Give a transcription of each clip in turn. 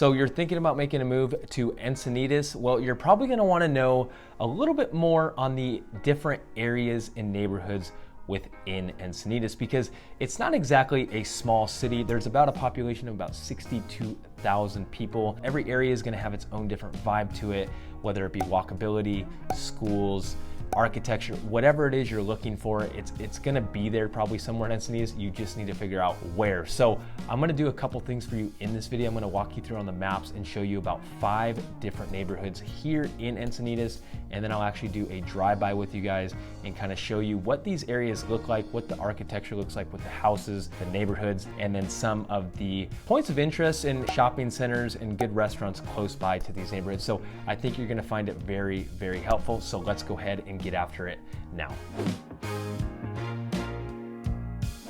So you're thinking about making a move to Encinitas? Well, you're probably gonna wanna know a little bit more on the different areas and neighborhoods within Encinitas because it's not exactly a small city. There's about a population of about 62,000 people. Every area is gonna have its own different vibe to it, whether it be walkability, schools, architecture, whatever it is you're looking for, it's gonna be there probably somewhere in Encinitas. You just need to figure out where. So I'm gonna do a couple things for you in this video. I'm gonna walk you through on the maps and show you about 5 different neighborhoods here in Encinitas, and then I'll actually do a drive-by with you guys and kind of show you what these areas look like, what the architecture looks like with the houses, the neighborhoods, and then some of the points of interest in shopping centers and good restaurants close by to these neighborhoods. So I think you're gonna find it very, very helpful. So let's go ahead and get after it now.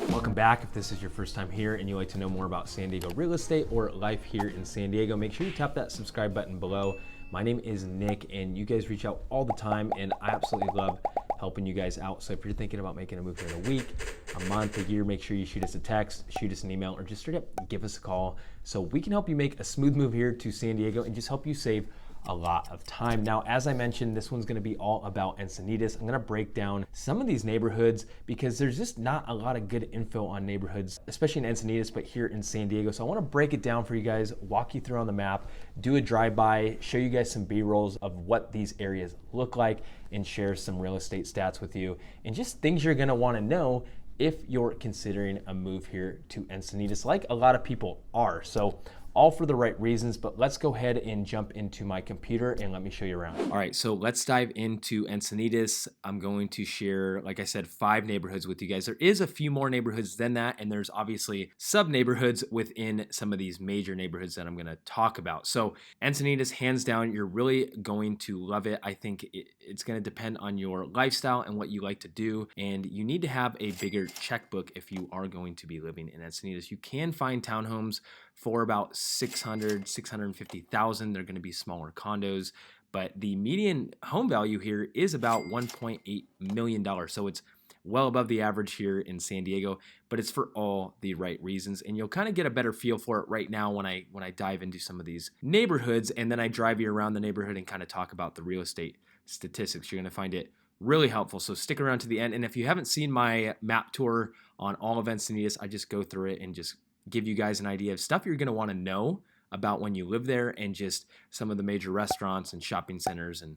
Welcome back. If this is your first time here and you'd like to know more about San Diego real estate or life here in San Diego, make sure you tap that subscribe button below. My name is Nick and you guys reach out all the time and I absolutely love helping you guys out. So if you're thinking about making a move here in a week, a month, a year, make sure you shoot us a text, shoot us an email, or just straight up give us a call so we can help you make a smooth move here to San Diego and just help you save a lot of time. Now, as I mentioned, this one's gonna be all about Encinitas. I'm gonna break down some of these neighborhoods because there's just not a lot of good info on neighborhoods, especially in Encinitas, but here in San Diego. So I wanna break it down for you guys, walk you through on the map, do a drive-by, show you guys some B-rolls of what these areas look like, and share some real estate stats with you, and just things you're gonna wanna know if you're considering a move here to Encinitas, like a lot of people are. So all for the right reasons, but let's go ahead and jump into my computer and let me show you around. All right, so let's dive into Encinitas. I'm going to share, like I said, 5 neighborhoods with you guys. There is a few more neighborhoods than that, and there's obviously sub-neighborhoods within some of these major neighborhoods that I'm gonna talk about. So Encinitas, hands down, you're really going to love it. I think it's gonna depend on your lifestyle and what you like to do, and you need to have a bigger checkbook if you are going to be living in Encinitas. You can find townhomes for about 650,000. They're going to be smaller condos, but the median home value here is about $1.8 million. So it's well above the average here in San Diego, but it's for all the right reasons. And you'll kind of get a better feel for it right now when I dive into some of these neighborhoods, and then I drive you around the neighborhood and kind of talk about the real estate statistics. You're going to find it really helpful. So stick around to the end. And if you haven't seen my map tour on all of Encinitas, I just go through it and just give you guys an idea of stuff you're going to want to know about when you live there, and just some of the major restaurants and shopping centers and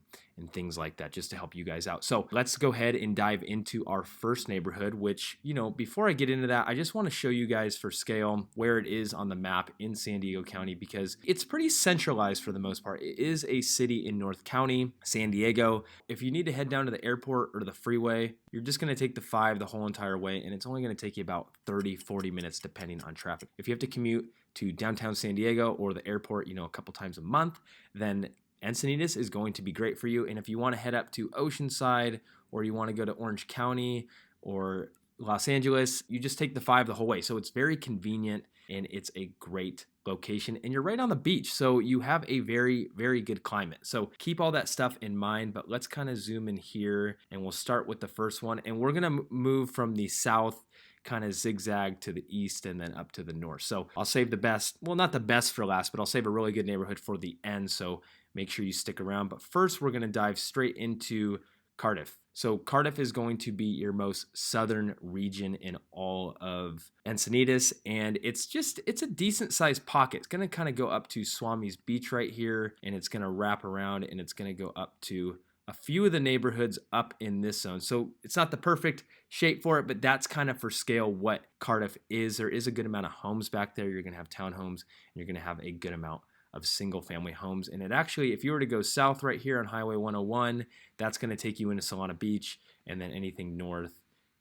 things like that, just to help you guys out. So let's go ahead and dive into our first neighborhood, which, you know, before I get into that, I just want to show you guys for scale where it is on the map in San Diego County, because it's pretty centralized for the most part. It is a city in North County, San Diego. If you need to head down to the airport or the freeway, you're just going to take the 5 the whole entire way, and it's only going to take you about 30-40 minutes depending on traffic. If you have to commute to downtown San Diego or the airport, you know, a couple times a month, then Encinitas is going to be great for you. And if you want to head up to Oceanside, or you want to go to Orange County or Los Angeles, you just take the 5 the whole way. So it's very convenient and it's a great location, and you're right on the beach. So you have a very, very good climate. So keep all that stuff in mind, but let's kind of zoom in here and we'll start with the first one. And we're going to move from the south, kind of zigzag to the east and then up to the north. So I'll save the best, well, not the best for last, but I'll save a really good neighborhood for the end. So make sure you stick around. But first, we're going to dive straight into Cardiff. So Cardiff is going to be your most southern region in all of Encinitas, and it's a decent sized pocket. It's going to kind of go up to Swami's Beach right here, and it's going to wrap around, and it's going to go up to a few of the neighborhoods up in this zone. So it's not the perfect shape for it, but that's kind of for scale what Cardiff is. There is a good amount of homes back there. You're going to have townhomes, and you're going to have a good amount of single family homes. And it actually, if you were to go south right here on Highway 101, that's going to take you into Solana Beach, and then anything north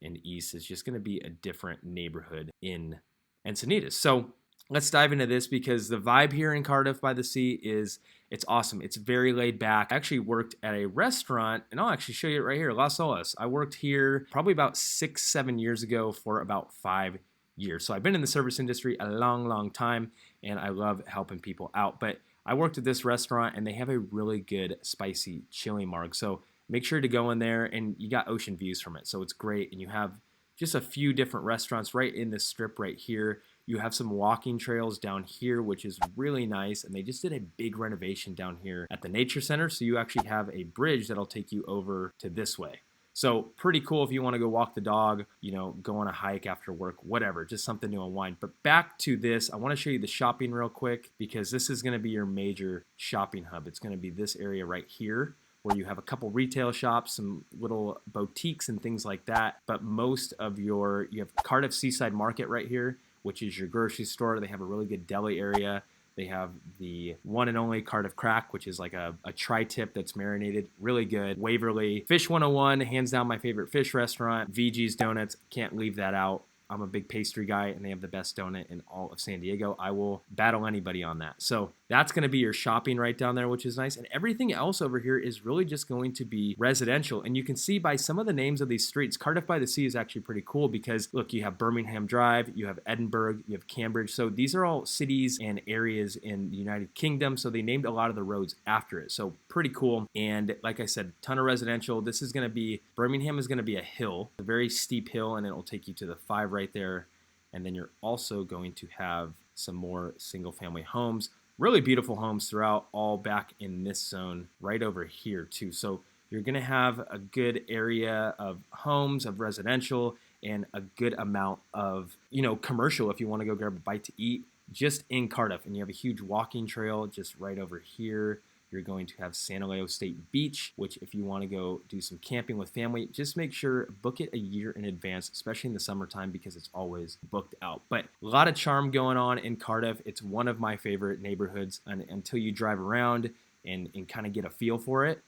and east is just going to be a different neighborhood in Encinitas. So let's dive into this, because the vibe here in Cardiff by the Sea it's awesome. It's very laid back. I actually worked at a restaurant, and I'll actually show you it right here, Las Olas. I worked here probably about 6-7 years ago for about 5 years. So I've been in the service industry a long, long time, and I love helping people out. But I worked at this restaurant, and they have a really good spicy chili marg. So make sure to go in there, and you got ocean views from it. So it's great, and you have just a few different restaurants right in this strip right here. You have some walking trails down here, which is really nice, and they just did a big renovation down here at the nature center, so you actually have a bridge that'll take you over to this way. So pretty cool if you want to go walk the dog, go on a hike after work, whatever, just something to unwind. But back to this, I want to show you the shopping real quick because this is going to be your major shopping hub. It's going to be this area right here, where you have a couple retail shops, some little boutiques and things like that. But most of you have Cardiff Seaside Market right here, which is your grocery store. They have a really good deli area. They have the one and only Cardiff Crack, which is like a tri-tip that's marinated, really good. Waverly, Fish 101, hands down my favorite fish restaurant. VG's Donuts, can't leave that out. I'm a big pastry guy, and they have the best donut in all of San Diego. I will battle anybody on that. So that's going to be your shopping right down there, which is nice. And everything else over here is really just going to be residential. And you can see by some of the names of these streets, Cardiff by the Sea is actually pretty cool because, look, you have Birmingham Drive, you have Edinburgh, you have Cambridge. So these are all cities and areas in the United Kingdom. So they named a lot of the roads after it. So pretty cool. And like I said, ton of residential. This is going to be, Birmingham is going to be a hill, a very steep hill, and it will take you to the 5 right there. And then you're also going to have some more single family homes, really beautiful homes throughout, all back in this zone right over here too. So you're going to have a good area of homes, of residential, and a good amount of, commercial if you want to go grab a bite to eat just in Cardiff. And you have a huge walking trail just right over here. You're going to have San Elijo State Beach, which if you want to go do some camping with family, just make sure book it a year in advance, especially in the summertime because it's always booked out. But a lot of charm going on in Cardiff. It's one of my favorite neighborhoods, and until you drive around and kind of get a feel for it,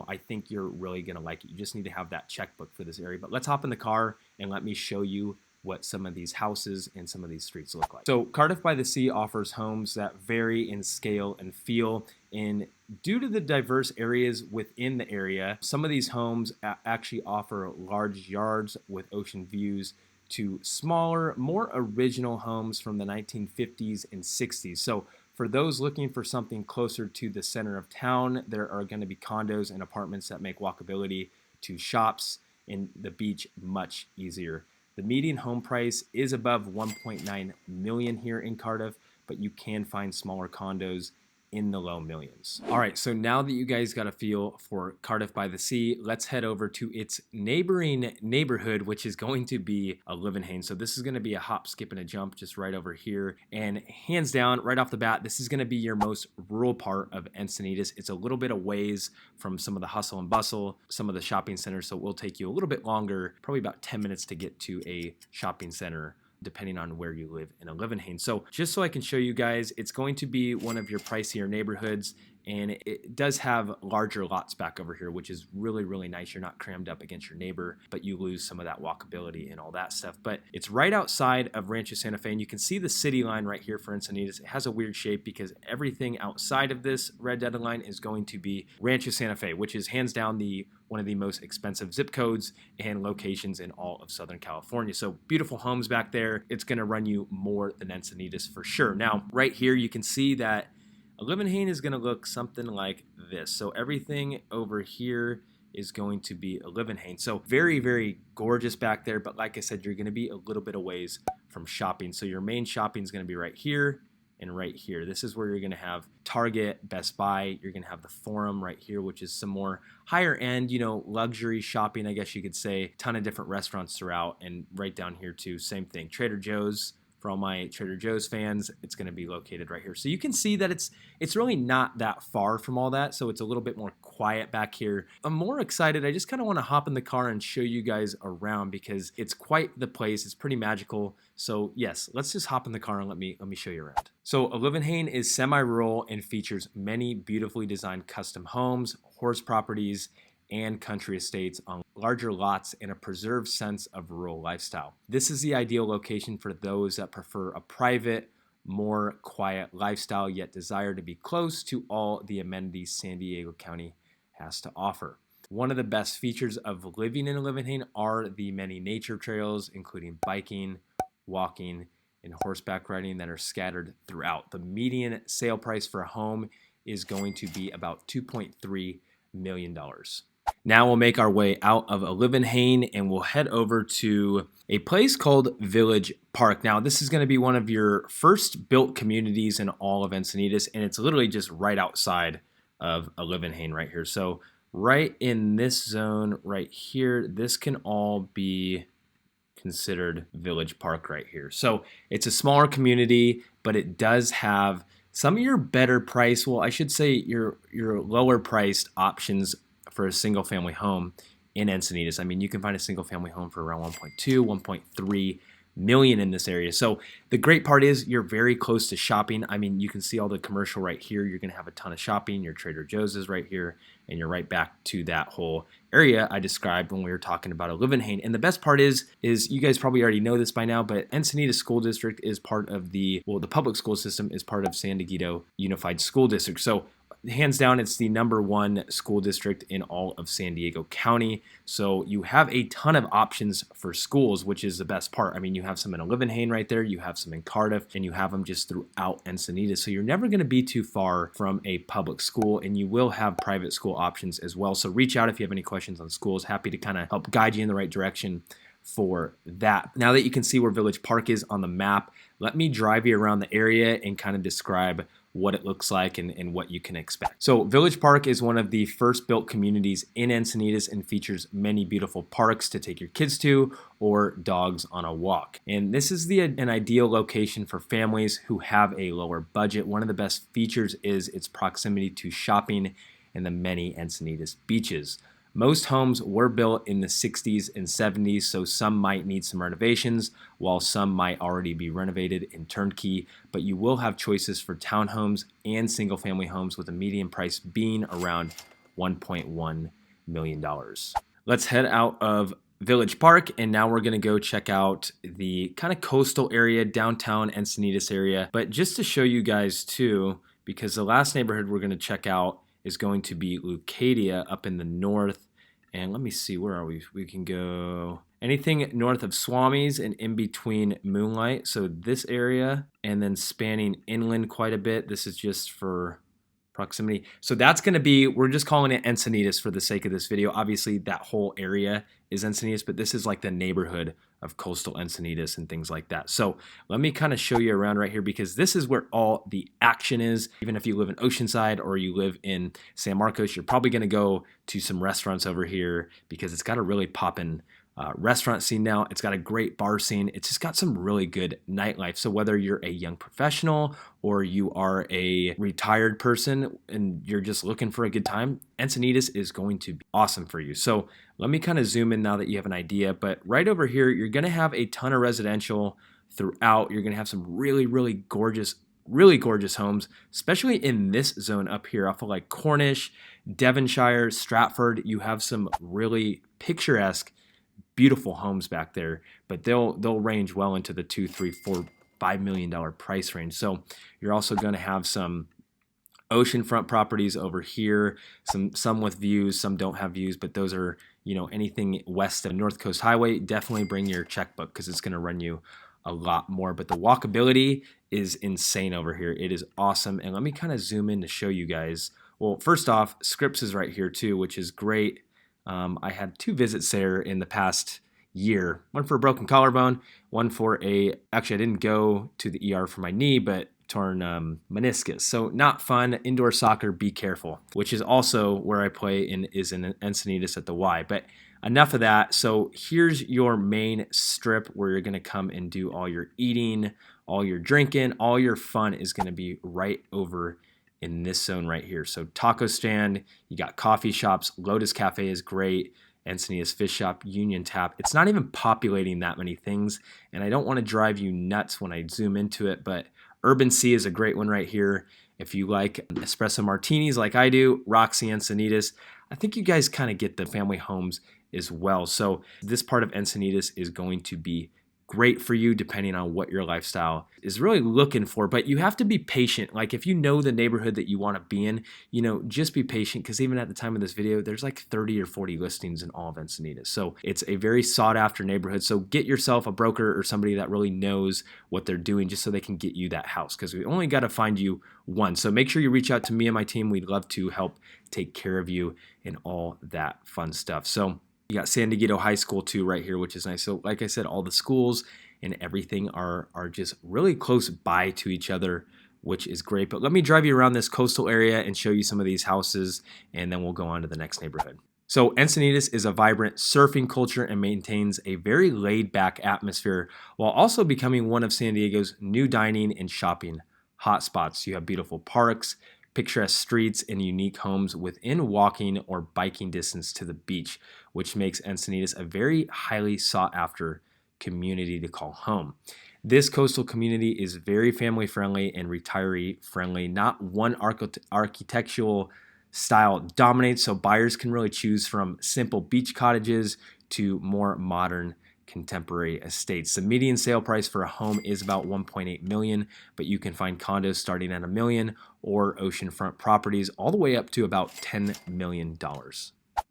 I think you're really going to like it. You just need to have that checkbook for this area. But let's hop in the car and let me show you what some of these houses and some of these streets look like. So Cardiff by the Sea offers homes that vary in scale and feel. And due to the diverse areas within the area, some of these homes actually offer large yards with ocean views to smaller, more original homes from the 1950s and 60s. So for those looking for something closer to the center of town, there are going to be condos and apartments that make walkability to shops and the beach much easier. The median home price is above $1.9 million here in Cardiff, but you can find smaller condos in the low millions. All right, so now that you guys got a feel for Cardiff by the Sea, let's head over to its neighboring neighborhood, which is going to be Olivenhain. So this is going to be a hop, skip, and a jump just right over here. And hands down, right off the bat, this is going to be your most rural part of Encinitas. It's a little bit of ways from some of the hustle and bustle, some of the shopping centers, so it will take you a little bit longer, probably about 10 minutes to get to a shopping center, depending on where you live in Olivenhain. So just so I can show you guys, it's going to be one of your pricier neighborhoods, and it does have larger lots back over here, which is really, really nice. You're not crammed up against your neighbor, but you lose some of that walkability and all that stuff. But it's right outside of Rancho Santa Fe, and you can see the city line right here for Encinitas. It has a weird shape because everything outside of this red dotted line is going to be Rancho Santa Fe, which is hands down one of the most expensive zip codes and locations in all of Southern California. So beautiful homes back there. It's going to run you more than Encinitas for sure. Now, right here, you can see that Olivenhain is going to look something like this. So everything over here is going to be Olivenhain. So very, very gorgeous back there. But like I said, you're going to be a little bit of ways from shopping. So your main shopping is going to be right here and right here. This is where you're going to have Target, Best Buy. You're going to have the Forum right here, which is some more higher end, luxury shopping, I guess you could say. Ton of different restaurants throughout, and right down here too, same thing. Trader Joe's. For all my Trader Joe's fans, it's going to be located right here. So you can see that it's really not that far from all that. So it's a little bit more quiet back here. I'm more excited. I just kind of want to hop in the car and show you guys around because it's quite the place. It's pretty magical. So yes, let's just hop in the car and let me show you around. So Olivenhain is semi-rural and features many beautifully designed custom homes, horse properties, and country estates on larger lots and a preserved sense of rural lifestyle. This is the ideal location for those that prefer a private, more quiet lifestyle, yet desire to be close to all the amenities San Diego County has to offer. One of the best features of living in Olivenhain are the many nature trails, including biking, walking, and horseback riding that are scattered throughout. The median sale price for a home is going to be about $2.3 million. Now we'll make our way out of Olivenhain and we'll head over to a place called Village Park. Now, this is going to be one of your first built communities in all of Encinitas, and it's literally just right outside of Olivenhain right here. So right in this zone right here, this can all be considered Village Park right here. So it's a smaller community, but it does have some of your better price, well, I should say your lower priced options for a single family home in Encinitas. I mean, you can find a single family home for around 1.2, 1.3 million in this area. So the great part is you're very close to shopping. I mean, you can see all the commercial right here. You're going to have a ton of shopping. Your Trader Joe's is right here, and you're right back to that whole area I described when we were talking about Olivenhain. And the best part is you guys probably already know this by now, but Encinitas School District is part of the public school system is part of San Diego Unified School District. So hands down, it's the #1 school district in all of San Diego County. So you have a ton of options for schools, which is the best part. I mean, you have some in Olivenhain right there, you have some in Cardiff, and you have them just throughout Encinitas. So you're never going to be too far from a public school, and you will have private school options as well. So reach out if you have any questions on schools. Happy to kind of help guide you in the right direction for that. Now that you can see where Village Park is on the map, let me drive you around the area and kind of describe what it looks like and what you can expect. So Village Park is one of the first built communities in Encinitas and features many beautiful parks to take your kids to or dogs on a walk. And this is an ideal location for families who have a lower budget. One of the best features is its proximity to shopping and the many Encinitas beaches. Most homes were built in the 60s and 70s, so some might need some renovations, while some might already be renovated and turnkey, but you will have choices for townhomes and single-family homes with a median price being around $1.1 million. Let's head out of Village Park, and now we're going to go check out the kind of coastal area, downtown Encinitas area. But just to show you guys too, because the last neighborhood we're going to check out is going to be Leucadia up in the north. And let me see, where are we? We can go anything north of Swami's and in between Moonlight. So this area, and then spanning inland quite a bit. This is just for proximity. So that's going to be, we're just calling it Encinitas for the sake of this video. Obviously, that whole area is Encinitas, but this is like the neighborhood of coastal Encinitas and things like that. So let me kind of show you around right here, because this is where all the action is. Even if you live in Oceanside or you live in San Marcos, you're probably going to go to some restaurants over here because it's got a really poppin' restaurant scene now. It's got a great bar scene. It's just got some really good nightlife. So whether you're a young professional or you are a retired person and you're just looking for a good time, Encinitas is going to be awesome for you. So let me kind of zoom in now that you have an idea. But right over here, you're going to have a ton of residential throughout. You're going to have some really gorgeous homes, especially in this zone up here off of like Cornish, Devonshire, Stratford. You have some really picturesque, beautiful homes back there, but they'll range well into the $2, $3, $4, $5 million price range. So you're also going to have some oceanfront properties over here, some with views, some don't have views, but those are, you know, anything west of North Coast Highway. Definitely bring your checkbook because it's going to run you a lot more. But the walkability is insane over here. It is awesome. And let me kind of zoom in to show you guys. Well, first off, Scripps is right here too, which is great. I had 2 visits there in the past year, one for a broken collarbone, one for actually I didn't go to the ER for my knee, but torn meniscus. So not fun. Indoor soccer, be careful, which is also where I play is in Encinitas at the Y. But enough of that. So here's your main strip where you're going to come and do all your eating, all your drinking, all your fun is going to be right over in this zone right here. So taco stand, you got coffee shops, Lotus Cafe is great, Encinitas Fish Shop, Union Tap. It's not even populating that many things, and I don't want to drive you nuts when I zoom into it, but Urban Sea is a great one right here. If you like espresso martinis like I do, Roxy Encinitas. I think you guys kind of get the family homes as well. So this part of Encinitas is going to be great for you depending on what your lifestyle is really looking for. But you have to be patient. Like if you know the neighborhood that you want to be in, just be patient, because even at the time of this video, there's like 30 or 40 listings in all of Encinitas. So it's a very sought after neighborhood. So get yourself a broker or somebody that really knows what they're doing, just so they can get you that house, because we only got to find you one. So make sure you reach out to me and my team. We'd love to help take care of you and all that fun stuff. So you got San Diego High School too right here, which is nice. So like I said, all the schools and everything are just really close by to each other, which is great. But let me drive you around this coastal area and show you some of these houses, and then we'll go on to the next neighborhood. So Encinitas is a vibrant surfing culture and maintains a very laid-back atmosphere, while also becoming one of San Diego's new dining and shopping hotspots. You have beautiful parks, picturesque streets, and unique homes within walking or biking distance to the beach, which makes Encinitas a very highly sought after community to call home. This coastal community is very family friendly and retiree friendly. Not one architectural style dominates, so buyers can really choose from simple beach cottages to more modern contemporary estates. The median sale price for a home is about $1.8 million, but you can find condos starting at $1 million or oceanfront properties all the way up to about $10 million.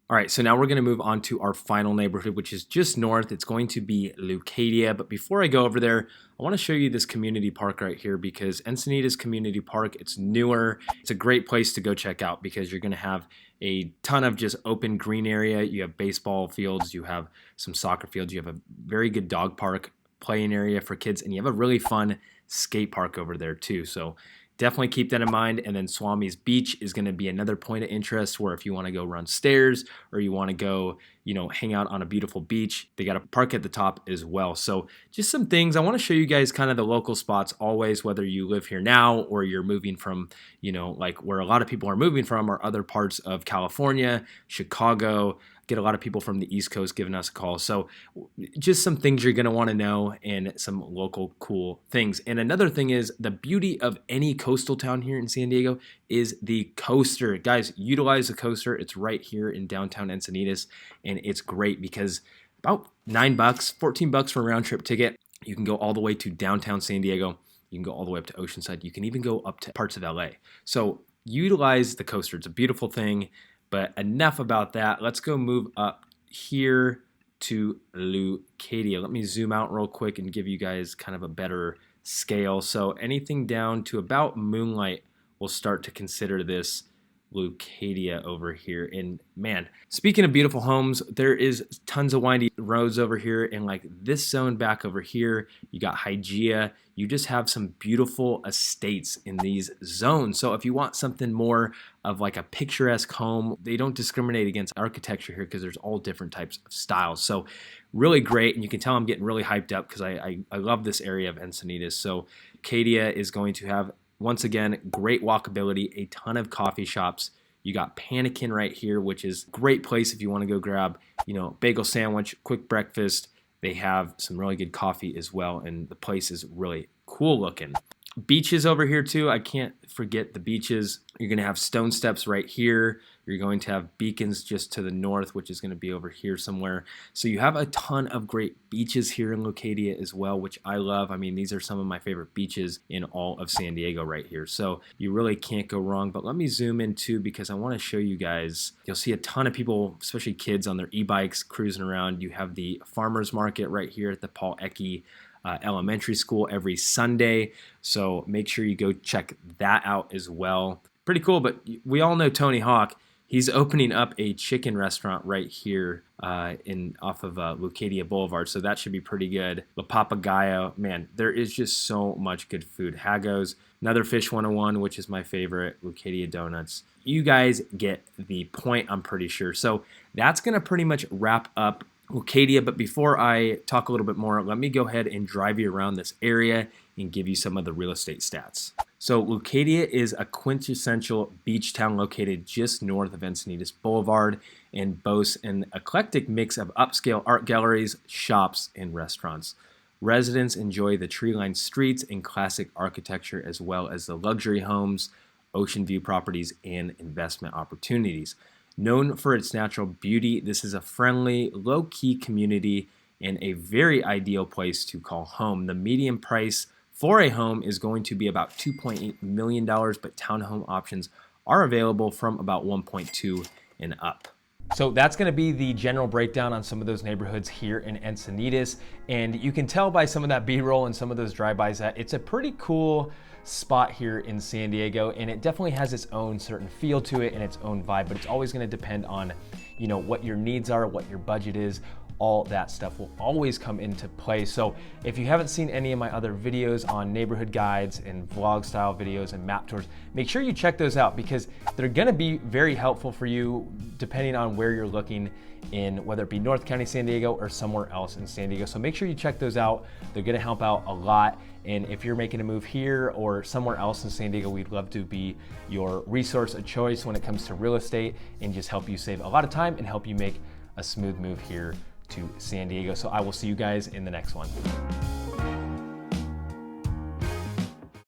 All right, so now we're going to move on to our final neighborhood, which is just north. It's going to be Leucadia. But before I go over there, I want to show you this community park right here, because Encinitas Community Park, it's newer. It's a great place to go check out, because you're going to have a ton of just open green area. You have baseball fields, you have some soccer fields, you have a very good dog park, playing area for kids, and you have a really fun skate park over there too. So definitely keep that in mind. And then Swami's Beach is going to be another point of interest, where if you want to go run stairs or you want to go, hang out on a beautiful beach, they got a park at the top as well. So just some things. I want to show you guys kind of the local spots always, whether you live here now or you're moving from, like where a lot of people are moving from, or other parts of California, Chicago. Get a lot of people from the East Coast giving us a call. So just some things you're going to want to know, and some local cool things. And another thing is, the beauty of any coastal town here in San Diego is the coaster. Guys, utilize the coaster. It's right here in downtown Encinitas, and it's great because about $9, $14 for a round trip ticket. You can go all the way to downtown San Diego. You can go all the way up to Oceanside. You can even go up to parts of LA. So utilize the coaster. It's a beautiful thing. But enough about that. Let's go move up here to Leucadia. Let me zoom out real quick and give you guys kind of a better scale. So anything down to about Moonlight, we'll start to consider this Leucadia over here. And man, speaking of beautiful homes, there is tons of windy roads over here, and like this zone back over here, you got Hygeia. You just have some beautiful estates in these zones. So if you want something more of like a picturesque home, they don't discriminate against architecture here, because there's all different types of styles. So really great, and you can tell I'm getting really hyped up because I love this area of Encinitas. So Leucadia is going to have, once again, great walkability, a ton of coffee shops. You got Panikin right here, which is a great place if you want to go grab, bagel sandwich, quick breakfast. They have some really good coffee as well, and the place is really cool looking. Beaches over here too. I can't forget the beaches. You're going to have Stone Steps right here. You're going to have Beacons just to the north, which is going to be over here somewhere. So you have a ton of great beaches here in Leucadia as well, which I love. I mean, these are some of my favorite beaches in all of San Diego right here. So you really can't go wrong. But let me zoom in too, because I want to show you guys. You'll see a ton of people, especially kids, on their e-bikes cruising around. You have the farmers market right here at the Paul Ecke Elementary School every Sunday. So make sure you go check that out as well. Pretty cool. But we all know Tony Hawk. He's opening up a chicken restaurant right here off of Leucadia Boulevard, so that should be pretty good. La Papagayo, man, there is just so much good food. Hago's, another Fish 101, which is my favorite, Leucadia Donuts. You guys get the point, I'm pretty sure. So that's going to pretty much wrap up Leucadia, but before I talk a little bit more, let me go ahead and drive you around this area and give you some of the real estate stats. So Leucadia is a quintessential beach town located just north of Encinitas Boulevard, and boasts an eclectic mix of upscale art galleries, shops, and restaurants. Residents enjoy the tree-lined streets and classic architecture, as well as the luxury homes, ocean view properties, and investment opportunities. Known for its natural beauty, this is a friendly, low-key community and a very ideal place to call home. The median price for a home is going to be about $2.8 million, but townhome options are available from about 1.2 and up. So that's going to be the general breakdown on some of those neighborhoods here in Encinitas. And you can tell by some of that B-roll and some of those drive-bys that it's a pretty cool spot here in San Diego, and it definitely has its own certain feel to it and its own vibe, but it's always going to depend on, you know, what your needs are, what your budget is. All that stuff will always come into play. So if you haven't seen any of my other videos on neighborhood guides and vlog style videos and map tours, make sure you check those out because they're gonna be very helpful for you depending on where you're looking in, whether it be North County, San Diego, or somewhere else in San Diego. So make sure you check those out. They're gonna help out a lot. And if you're making a move here or somewhere else in San Diego, we'd love to be your resource of choice when it comes to real estate and just help you save a lot of time and help you make a smooth move here to San Diego. So I will see you guys in the next one.